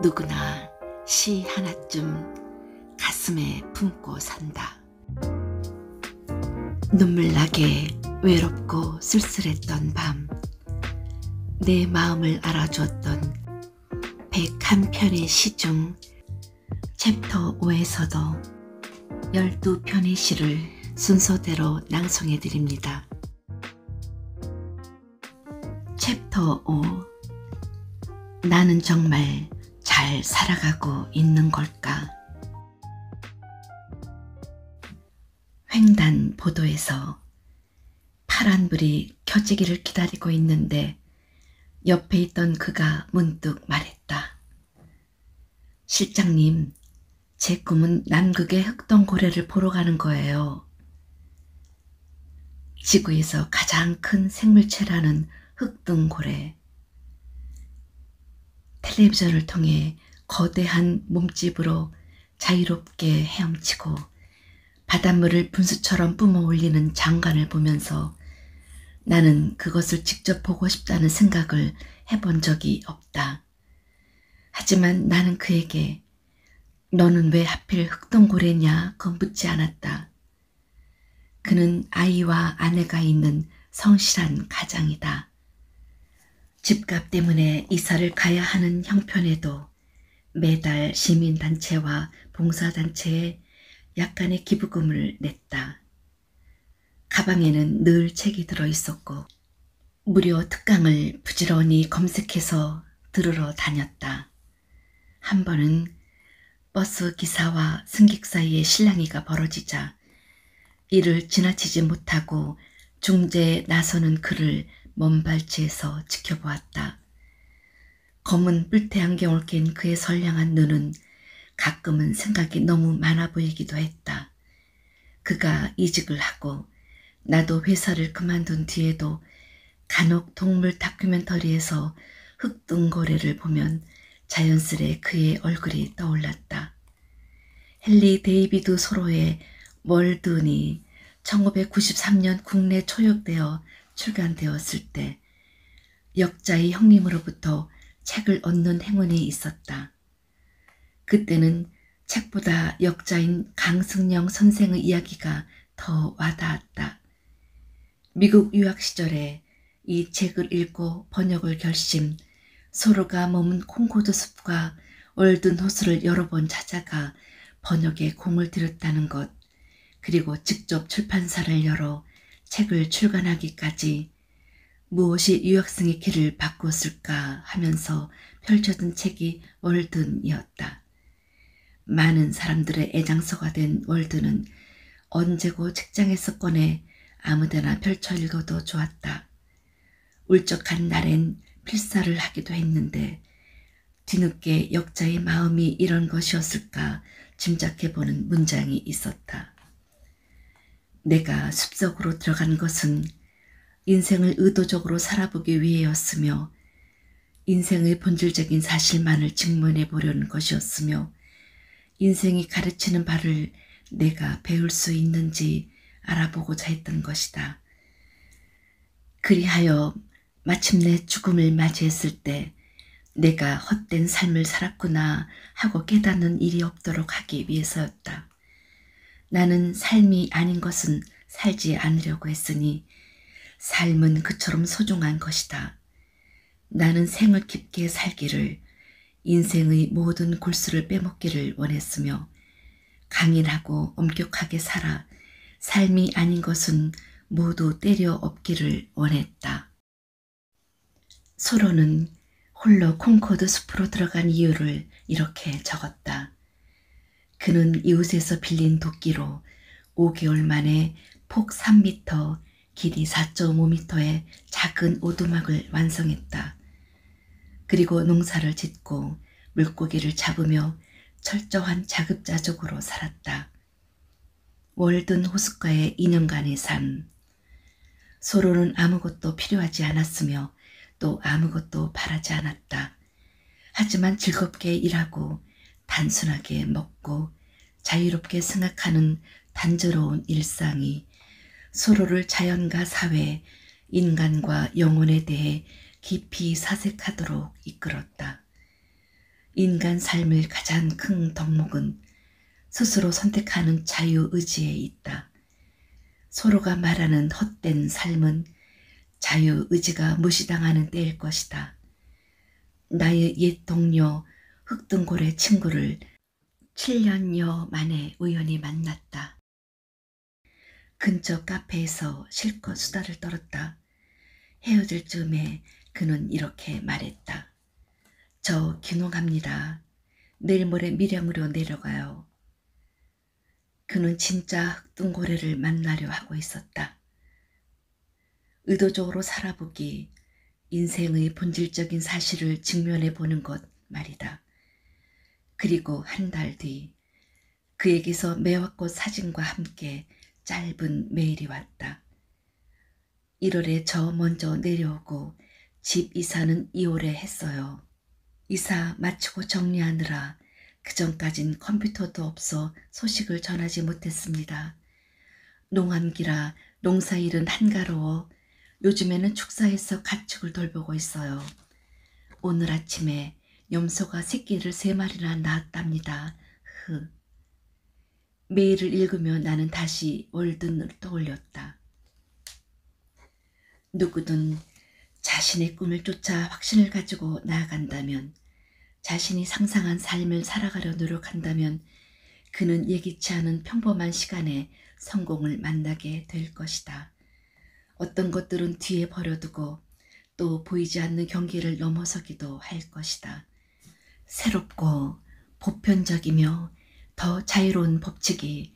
누구나 시 하나쯤 가슴에 품고 산다. 눈물나게 외롭고 쓸쓸했던 밤, 내 마음을 알아주었던 101편의 시 중 챕터 5에서도 12편의 시를 순서대로 낭송해 드립니다. 챕터 5. 나는 정말 잘 살아가고 있는 걸까? 횡단보도에서 파란불이 켜지기를 기다리고 있는데 옆에 있던 그가 문득 말했다. 실장님, 제 꿈은 남극의 흑동고래를 보러 가는 거예요. 지구에서 가장 큰 생물체라는 흑동고래. 텔레비전을 통해 거대한 몸집으로 자유롭게 헤엄치고 바닷물을 분수처럼 뿜어올리는 장관을 보면서 나는 그것을 직접 보고 싶다는 생각을 해본 적이 없다. 하지만 나는 그에게 너는 왜 하필 흑동고래냐고 묻지 않았다. 그는 아이와 아내가 있는 성실한 가장이다. 집값 때문에 이사를 가야 하는 형편에도 매달 시민단체와 봉사단체에 약간의 기부금을 냈다. 가방에는 늘 책이 들어있었고 무료 특강을 부지런히 검색해서 들으러 다녔다. 한 번은 버스 기사와 승객 사이에 실랑이가 벌어지자 이를 지나치지 못하고 중재에 나서는 그를 먼발치에서 지켜보았다. 검은 뿔테 안경을 낀 그의 선량한 눈은 가끔은 생각이 너무 많아 보이기도 했다. 그가 이직을 하고 나도 회사를 그만둔 뒤에도 간혹 동물 다큐멘터리에서 흑동고래를 보면 자연스레 그의 얼굴이 떠올랐다. 헨리 데이비드 소로의 월든이 1993년 국내 초역되어 출간되었을 때 역자의 형님으로부터 책을 얻는 행운이 있었다. 그때는 책보다 역자인 강승영 선생의 이야기가 더 와닿았다. 미국 유학 시절에 이 책을 읽고 번역을 결심, 소로가 머문 콩고드 숲과 월든 호수를 여러 번 찾아가 번역에 공을 들였다는 것, 그리고 직접 출판사를 열어 책을 출간하기까지 무엇이 유학생의 길을 바꿨을까 하면서 펼쳐든 책이 월든이었다. 많은 사람들의 애장서가 된 월든은 언제고 책장에서 꺼내 아무데나 펼쳐 읽어도 좋았다. 울적한 날엔 필사를 하기도 했는데 뒤늦게 역자의 마음이 이런 것이었을까 짐작해보는 문장이 있었다. 내가 숲속으로 들어간 것은 인생을 의도적으로 살아보기 위해였으며 인생의 본질적인 사실만을 직면해 보려는 것이었으며 인생이 가르치는 바를 내가 배울 수 있는지 알아보고자 했던 것이다. 그리하여 마침내 죽음을 맞이했을 때 내가 헛된 삶을 살았구나 하고 깨닫는 일이 없도록 하기 위해서였다. 나는 삶이 아닌 것은 살지 않으려고 했으니 삶은 그처럼 소중한 것이다. 나는 생을 깊게 살기를, 인생의 모든 골수를 빼먹기를 원했으며 강인하고 엄격하게 살아 삶이 아닌 것은 모두 때려 엎기를 원했다. 소로는 홀로 콩코드 숲으로 들어간 이유를 이렇게 적었다. 그는 이웃에서 빌린 도끼로 5개월 만에 폭 3m, 길이 4.5m의 작은 오두막을 완성했다. 그리고 농사를 짓고 물고기를 잡으며 철저한 자급자족으로 살았다. 월든 호숫가의 2년간의 삶. 소로는 아무것도 필요하지 않았으며 또 아무것도 바라지 않았다. 하지만 즐겁게 일하고 단순하게 먹고 자유롭게 생각하는 단조로운 일상이 소로를 자연과 사회, 인간과 영혼에 대해 깊이 사색하도록 이끌었다. 인간 삶의 가장 큰 덕목은 스스로 선택하는 자유의지에 있다. 서로가 말하는 헛된 삶은 자유의지가 무시당하는 때일 것이다. 나의 옛 동료 흑등고래 친구를 7년여 만에 우연히 만났다. 근처 카페에서 실컷 수다를 떨었다. 헤어질 즈음에 그는 이렇게 말했다. 저 귀농합니다. 내일 모레 밀양으로 내려가요. 그는 진짜 흑등고래를 만나려 하고 있었다. 의도적으로 살아보기, 인생의 본질적인 사실을 직면해 보는 것 말이다. 그리고 한 달 뒤 그에게서 매화꽃 사진과 함께 짧은 메일이 왔다. 1월에 저 먼저 내려오고 집 이사는 2월에 했어요. 이사 마치고 정리하느라 그전까진 컴퓨터도 없어 소식을 전하지 못했습니다. 농한기라 농사일은 한가로워 요즘에는 축사해서 가축을 돌보고 있어요. 오늘 아침에 염소가 새끼를 3마리나 낳았답니다. 메일을 읽으며 나는 다시 월든을 떠올렸다. 누구든 자신의 꿈을 쫓아 확신을 가지고 나아간다면, 자신이 상상한 삶을 살아가려 노력한다면 그는 예기치 않은 평범한 시간에 성공을 만나게 될 것이다. 어떤 것들은 뒤에 버려두고 또 보이지 않는 경계를 넘어서기도 할 것이다. 새롭고 보편적이며 더 자유로운 법칙이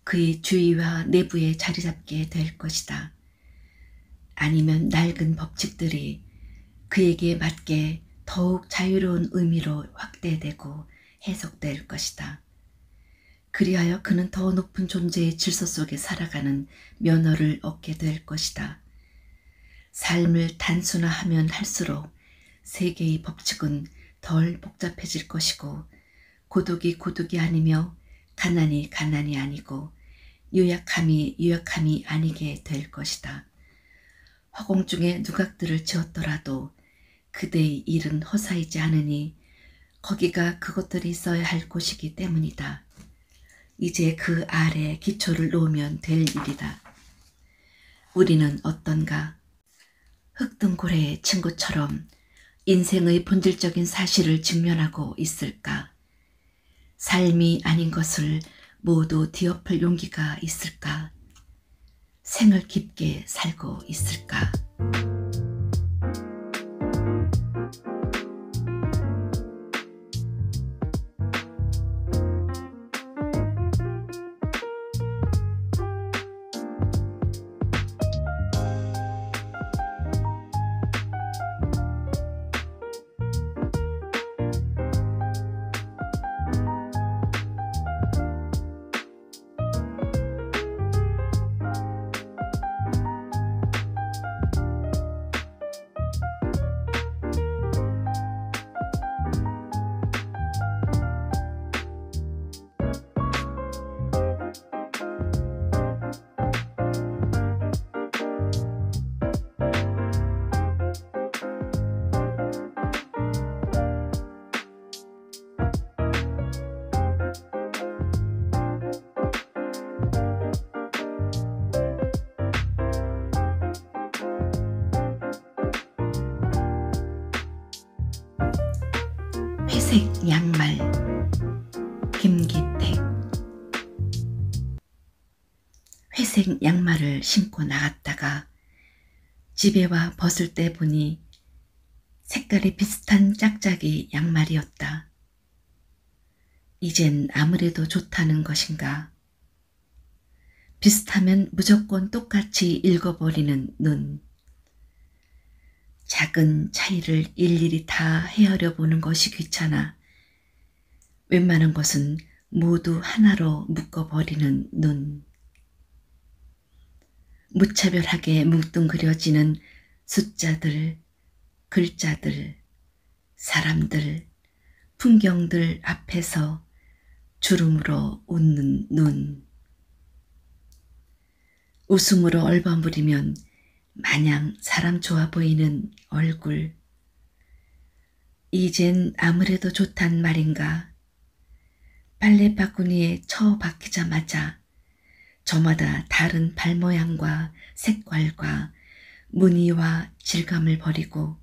그의 주위와 내부에 자리 잡게 될 것이다. 아니면 낡은 법칙들이 그에게 맞게 더욱 자유로운 의미로 확대되고 해석될 것이다. 그리하여 그는 더 높은 존재의 질서 속에 살아가는 면허를 얻게 될 것이다. 삶을 단순화하면 할수록 세계의 법칙은 덜 복잡해질 것이고, 고독이 고독이 아니며 가난이 가난이 아니고 유약함이 유약함이 아니게 될 것이다. 화공 중에 누각들을 지었더라도 그대의 일은 허사이지 않으니 거기가 그것들이 있어야 할 곳이기 때문이다. 이제 그 아래 기초를 놓으면 될 일이다. 우리는 어떤가? 흑등고래의 친구처럼 인생의 본질적인 사실을 직면하고 있을까? 삶이 아닌 것을 모두 뒤엎을 용기가 있을까? 생을 깊게 살고 있을까? 회색 양말. 김기택. 회색 양말을 신고 나갔다가 집에 와 벗을 때 보니 색깔이 비슷한 짝짝이 양말이었다. 이젠 아무래도 좋다는 것인가. 비슷하면 무조건 똑같이 읽어버리는 눈. 작은 차이를 일일이 다 헤아려 보는 것이 귀찮아 웬만한 것은 모두 하나로 묶어버리는 눈. 무차별하게 뭉뚱그려지는 숫자들, 글자들, 사람들, 풍경들 앞에서 주름으로 웃는 눈. 웃음으로 얼버무리면 마냥 사람 좋아 보이는 얼굴. 이젠 아무래도 좋단 말인가. 빨래 바구니에 처박히자마자 저마다 다른 발모양과 색깔과 무늬와 질감을 버리고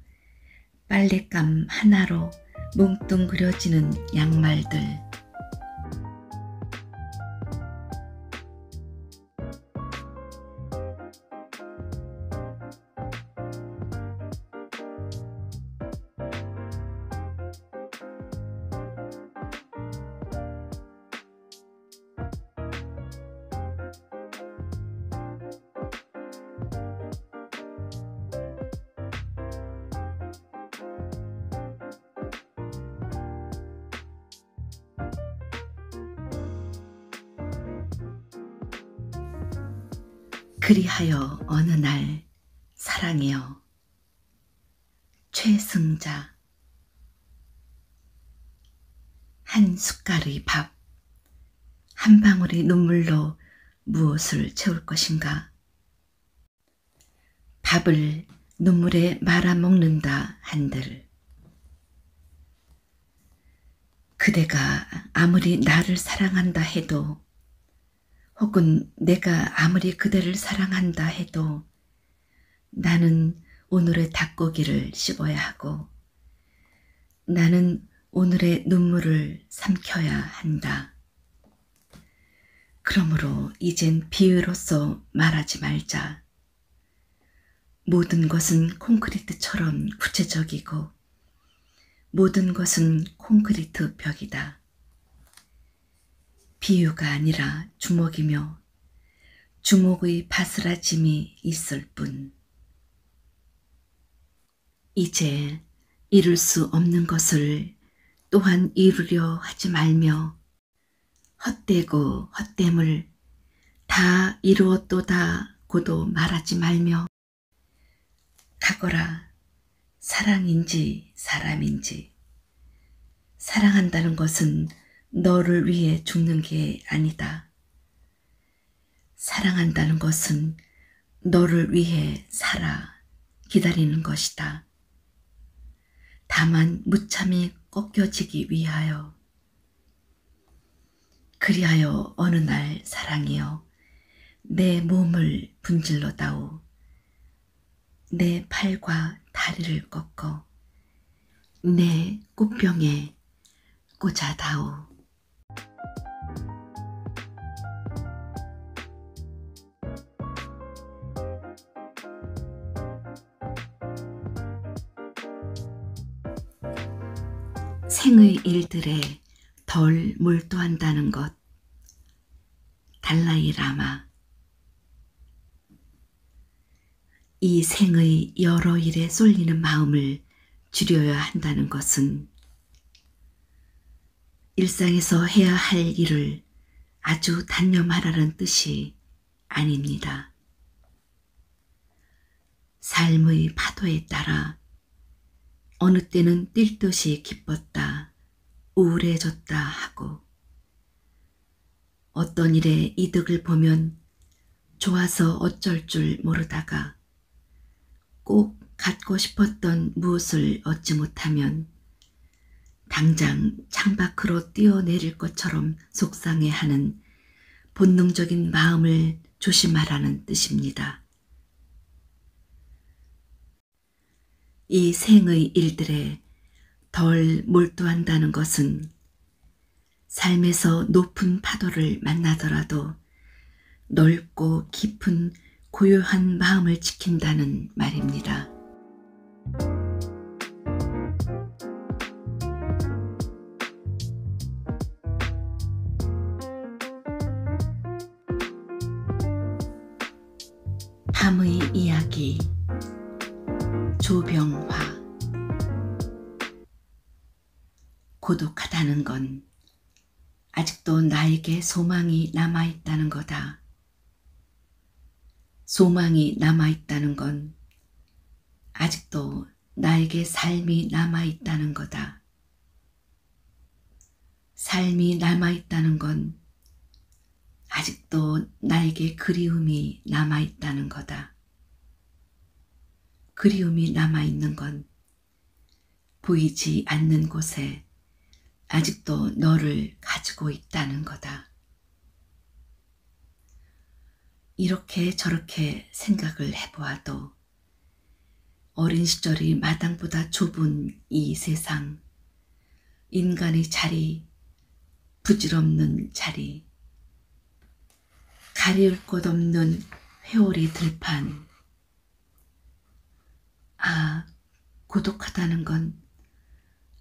빨랫감 하나로 뭉뚱그려지는 양말들. 그리하여 어느 날 사랑이여. 최승자. 한 숟갈의 밥, 한 방울의 눈물로 무엇을 채울 것인가? 밥을 눈물에 말아먹는다 한들 그대가 아무리 나를 사랑한다 해도 혹은 내가 아무리 그대를 사랑한다 해도 나는 오늘의 닭고기를 씹어야 하고 나는 오늘의 눈물을 삼켜야 한다. 그러므로 이젠 비유로서 말하지 말자. 모든 것은 콘크리트처럼 구체적이고 모든 것은 콘크리트 벽이다. 비유가 아니라 주먹이며 주먹의 바스라짐이 있을 뿐. 이제 이룰 수 없는 것을 또한 이루려 하지 말며 헛되고 헛됨을 다 이루었도다 고도 말하지 말며 가거라. 사랑인지 사람인지. 사랑한다는 것은 너를 위해 죽는 게 아니다. 사랑한다는 것은 너를 위해 살아 기다리는 것이다. 다만 무참히 꺾여지기 위하여. 그리하여 어느 날 사랑이여 내 몸을 분질러다오. 내 팔과 다리를 꺾어 내 꽃병에 꽂아다오. 생의 일들에 덜 몰두한다는 것. 달라이 라마. 이 생의 여러 일에 쏠리는 마음을 줄여야 한다는 것은 일상에서 해야 할 일을 아주 단념하라는 뜻이 아닙니다. 삶의 파도에 따라 어느 때는 뛸 듯이 기뻤다, 우울해졌다 하고 어떤 일에 이득을 보면 좋아서 어쩔 줄 모르다가 꼭 갖고 싶었던 무엇을 얻지 못하면 당장 창밖으로 뛰어내릴 것처럼 속상해하는 본능적인 마음을 조심하라는 뜻입니다. 이 생의 일들에 덜 몰두한다는 것은 삶에서 높은 파도를 만나더라도 넓고 깊은 고요한 마음을 지킨다는 말입니다. 밤의 이야기. 조병화. 고독하다는 건 아직도 나에게 소망이 남아있다는 거다. 소망이 남아있다는 건 아직도 나에게 삶이 남아있다는 거다. 삶이 남아있다는 건 아직도 나에게 그리움이 남아있다는 거다. 그리움이 남아있는 건 보이지 않는 곳에 아직도 너를 가지고 있다는 거다. 이렇게 저렇게 생각을 해보아도 어린 시절이 마당보다 좁은 이 세상, 인간의 자리, 부질없는 자리, 가리울 곳 없는 회오리 들판. 아, 고독하다는 건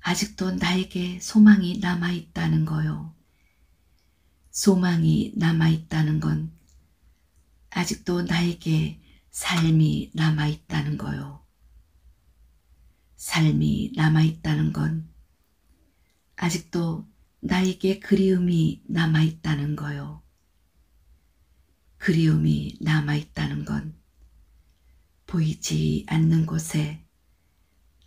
아직도 나에게 소망이 남아있다는 거요. 소망이 남아있다는 건 아직도 나에게 삶이 남아있다는 거요. 삶이 남아있다는 건 아직도 나에게 그리움이 남아있다는 거요. 그리움이 남아있다는 건 보이지 않는 곳에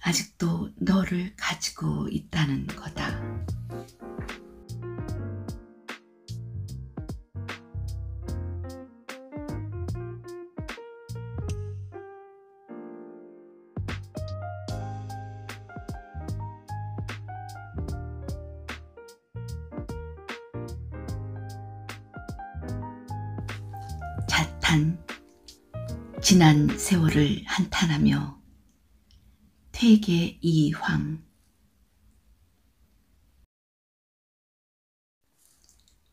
아직도 너를 가지고 있다는 거다. 자탄, 지난 세월을 한탄하며 퇴계 이황.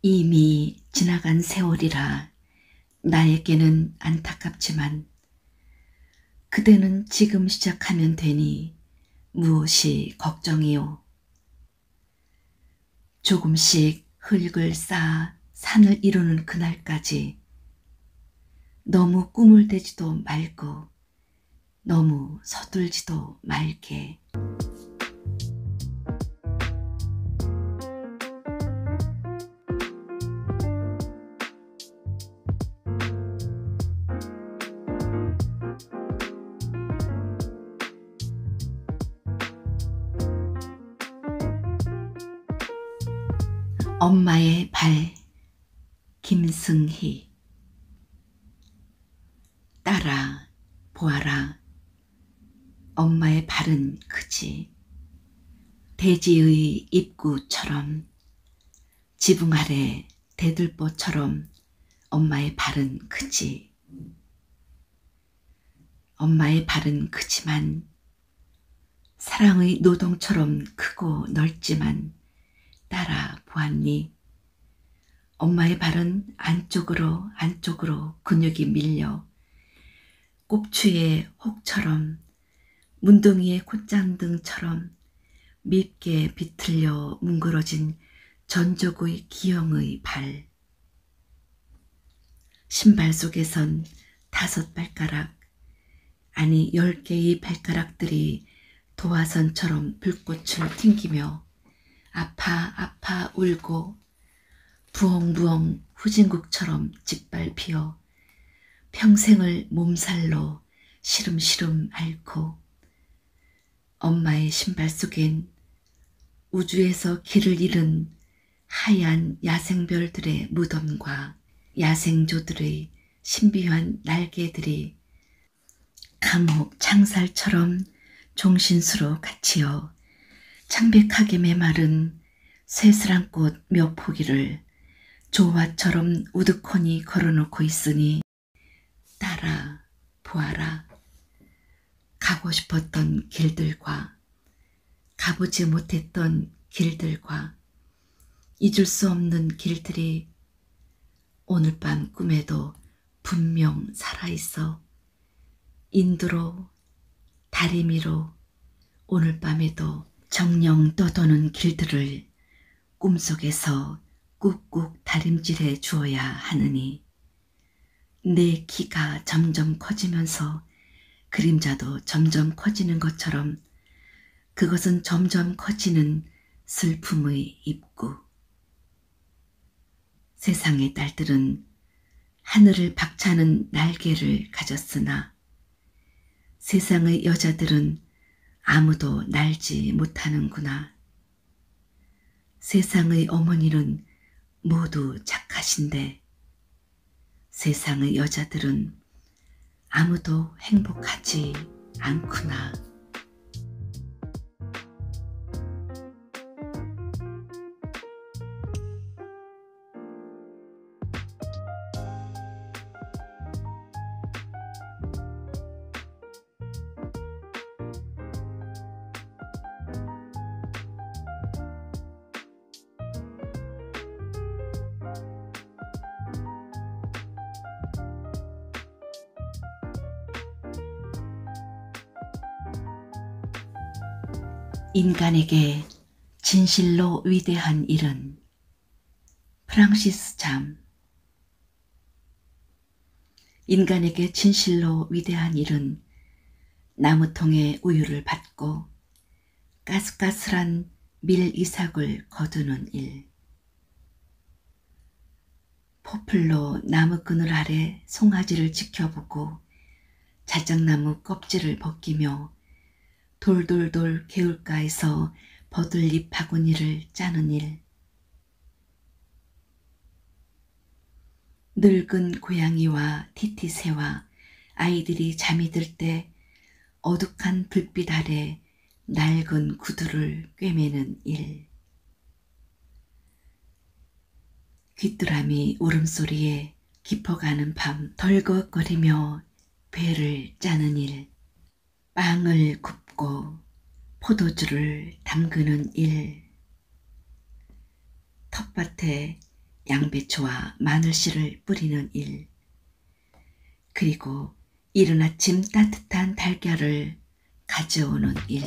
이미 지나간 세월이라 나에게는 안타깝지만 그대는 지금 시작하면 되니 무엇이 걱정이요. 조금씩 흙을 쌓아 산을 이루는 그날까지 너무 꿈을 대지도 말고 너무 서둘지도 말게. 엄마의 발, 김승희. 딸아, 보아라. 엄마의 발은 크지. 돼지의 입구처럼, 지붕 아래 대들보처럼 엄마의 발은 크지. 엄마의 발은 크지만 사랑의 노동처럼 크고 넓지만 딸아 보았니? 엄마의 발은 안쪽으로 근육이 밀려 꼽추의 혹처럼 문둥이의 콧잔등처럼 밉게 비틀려 뭉그러진 전족의 기형의 발. 신발 속에선 5발가락, 아니 10개의 발가락들이 도화선처럼 불꽃을 튕기며 아파 울고 부엉부엉 후진국처럼 짓밟혀 평생을 몸살로 시름시름 앓고 엄마의 신발 속엔 우주에서 길을 잃은 하얀 야생별들의 무덤과 야생조들의 신비한 날개들이 감옥 창살처럼 종신수로 갇히어 창백하게 메마른 쇠스랑 꽃 몇 포기를 조화처럼 우두커니 걸어놓고 있으니 딸아 보아라. 가고 싶었던 길들과 가보지 못했던 길들과 잊을 수 없는 길들이 오늘 밤 꿈에도 분명 살아있어 인두로 다리미로 오늘 밤에도 정령 떠도는 길들을 꿈속에서 꾹꾹 다림질해 주어야 하느니 내 키가 점점 커지면서 그림자도 점점 커지는 것처럼 그것은 점점 커지는 슬픔의 입구. 세상의 딸들은 하늘을 박차는 날개를 가졌으나 세상의 여자들은 아무도 날지 못하는구나. 세상의 어머니는 모두 착하신데 세상의 여자들은 아무도 행복하지 않구나. 인간에게 진실로 위대한 일은 프랑시스 잠. 인간에게 진실로 위대한 일은 나무통에 우유를 받고 까슬까슬한 밀 이삭을 거두는 일. 포플로 나무 그늘 아래 송아지를 지켜보고 자작나무 껍질을 벗기며 돌돌돌 개울가에서 버들잎 바구니를 짜는 일. 늙은 고양이와 티티새와 아이들이 잠이 들 때 어둑한 불빛 아래 낡은 구두를 꿰매는 일. 귀뚜라미 울음소리에 깊어가는 밤 덜컥거리며 배를 짜는 일. 빵을 굽고 포도주를 담그는 일. 텃밭에 양배추와 마늘씨를 뿌리는 일. 그리고 이른 아침 따뜻한 달걀을 가져오는 일.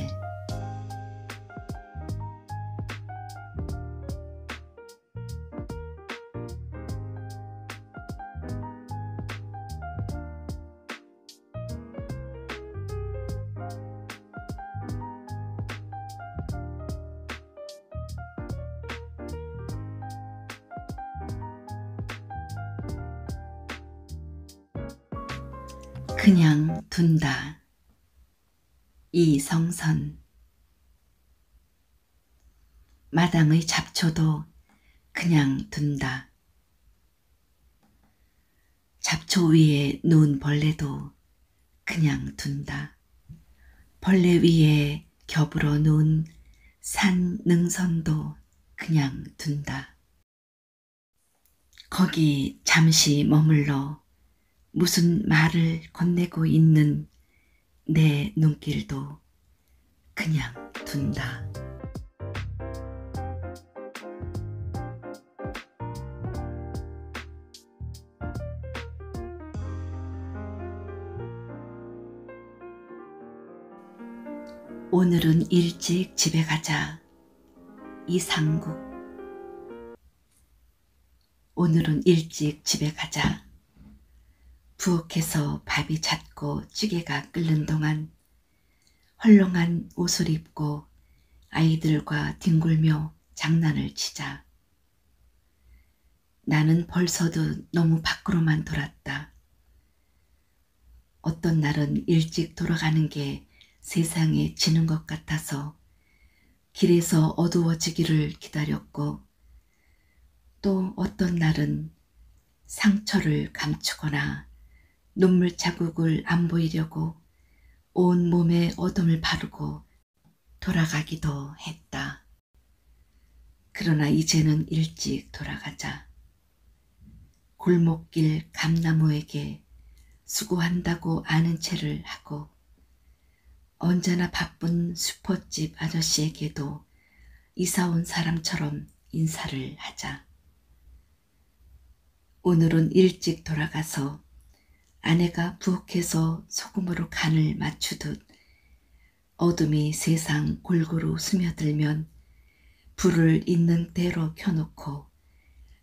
그냥 둔다. 이성선. 마당의 잡초도 그냥 둔다. 잡초 위에 누운 벌레도 그냥 둔다. 벌레 위에 겹으로 누운 산 능선도 그냥 둔다. 거기 잠시 머물러 무슨 말을 건네고 있는 내 눈길도 그냥 둔다. 오늘은 일찍 집에 가자. 이상국. 오늘은 일찍 집에 가자. 부엌에서 밥이 잦고 찌개가 끓는 동안 헐렁한 옷을 입고 아이들과 뒹굴며 장난을 치자. 나는 벌써도 너무 밖으로만 돌았다. 어떤 날은 일찍 돌아가는 게 세상에 지는 것 같아서 길에서 어두워지기를 기다렸고, 또 어떤 날은 상처를 감추거나 눈물 자국을 안 보이려고 온 몸에 어둠을 바르고 돌아가기도 했다. 그러나 이제는 일찍 돌아가자. 골목길 감나무에게 수고한다고 아는 체를 하고 언제나 바쁜 슈퍼집 아저씨에게도 이사온 사람처럼 인사를 하자. 오늘은 일찍 돌아가서 아내가 부엌에서 소금으로 간을 맞추듯 어둠이 세상 골고루 스며들면 불을 있는 대로 켜놓고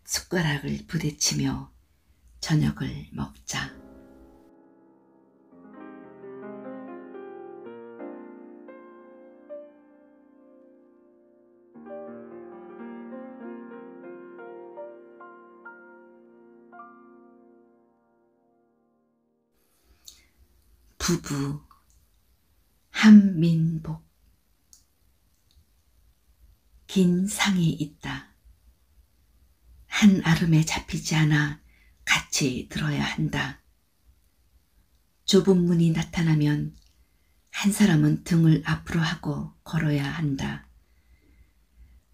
숟가락을 부대치며 저녁을 먹자. 부부. 한민복. 긴 상이 있다. 한 아름에 잡히지 않아 같이 들어야 한다. 좁은 문이 나타나면 한 사람은 등을 앞으로 하고 걸어야 한다.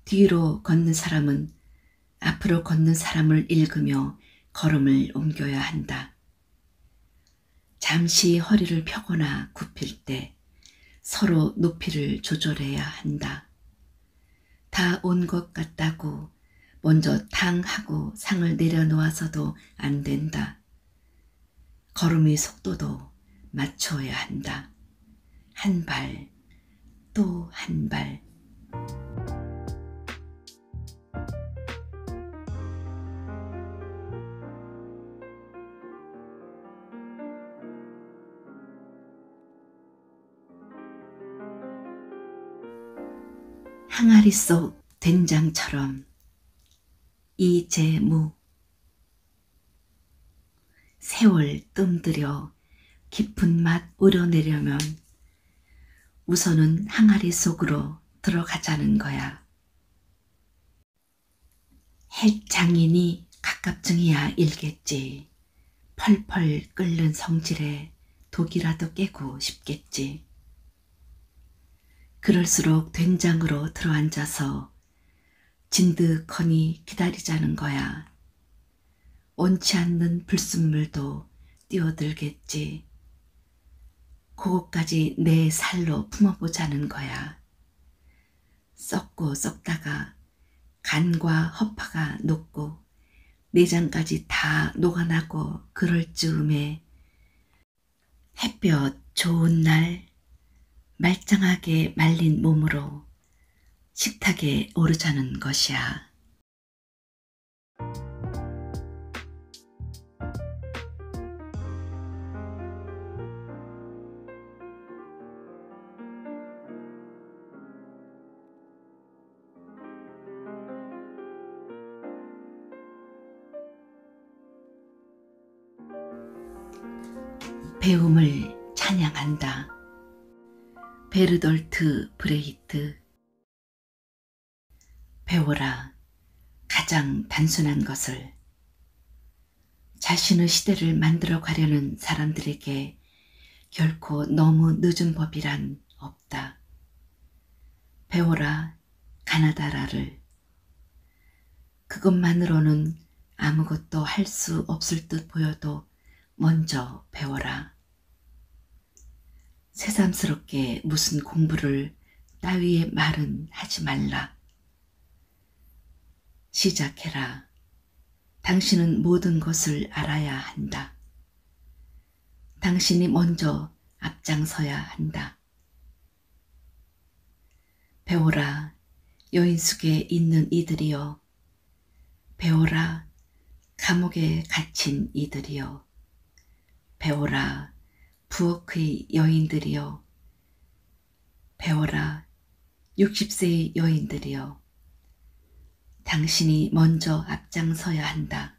뒤로 걷는 사람은 앞으로 걷는 사람을 읽으며 걸음을 옮겨야 한다. 잠시 허리를 펴거나 굽힐 때 서로 높이를 조절해야 한다. 다 온 것 같다고 먼저 탕 하고 상을 내려놓아서도 안 된다. 걸음의 속도도 맞춰야 한다. 한 발, 또 한 발, 항아리 속 된장처럼 이재무. 세월 뜸들여 깊은 맛 우려내려면 우선은 항아리 속으로 들어가자는 거야. 핵장인이 갑갑증이야 일겠지. 펄펄 끓는 성질에 독이라도 깨고 싶겠지. 그럴수록 된장으로 들어앉아서 진득하니 기다리자는 거야. 원치 않는 불순물도 뛰어들겠지. 그것까지 내 살로 품어보자는 거야. 썩고 썩다가 간과 허파가 녹고 내장까지 다 녹아나고 그럴 즈음에 햇볕 좋은 날 말짱하게 말린 몸으로 식탁에 오르자는 것이야. 배움을 찬양한다. 베르톨트 브레히트. 배워라, 가장 단순한 것을. 자신의 시대를 만들어 가려는 사람들에게 결코 너무 늦은 법이란 없다. 배워라, 가나다라를. 그것만으로는 아무것도 할 수 없을 듯 보여도 먼저 배워라. 새삼스럽게 무슨 공부를 따위의 말은 하지 말라. 시작해라. 당신은 모든 것을 알아야 한다. 당신이 먼저 앞장서야 한다. 배워라, 여인숙에 있는 이들이여. 배워라, 감옥에 갇힌 이들이여. 배워라, 부엌의 여인들이여. 배워라, 60세의 여인들이여. 당신이 먼저 앞장서야 한다.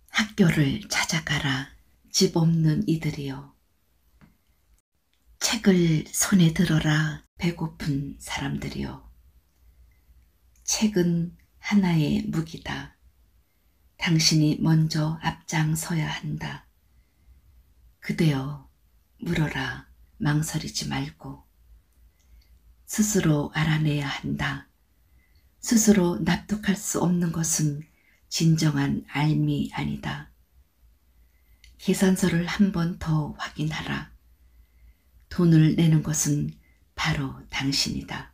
학교를 찾아가라, 집 없는 이들이여. 책을 손에 들어라, 배고픈 사람들이여. 책은 하나의 무기다. 당신이 먼저 앞장서야 한다. 그대여, 물어라, 망설이지 말고. 스스로 알아내야 한다. 스스로 납득할 수 없는 것은 진정한 알미 아니다. 계산서를 한 번 더 확인하라. 돈을 내는 것은 바로 당신이다.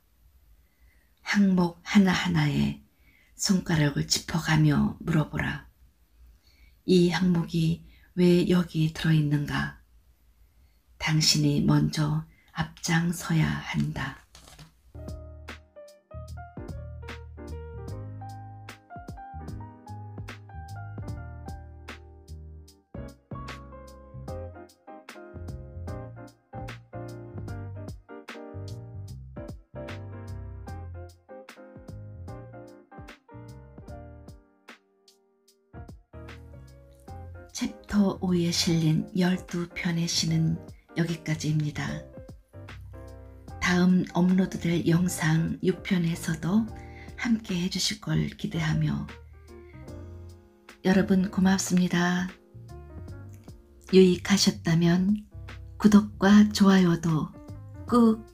항목 하나하나에 손가락을 짚어가며 물어보라. 이 항목이 왜 여기 들어있는가? 당신이 먼저 앞장서야 한다. 챕터 5에 실린 12편의 시는 여기까지입니다. 다음 업로드될 영상 6편에서도 함께 해주실 걸 기대하며 여러분 고맙습니다. 유익하셨다면 구독과 좋아요도 꾹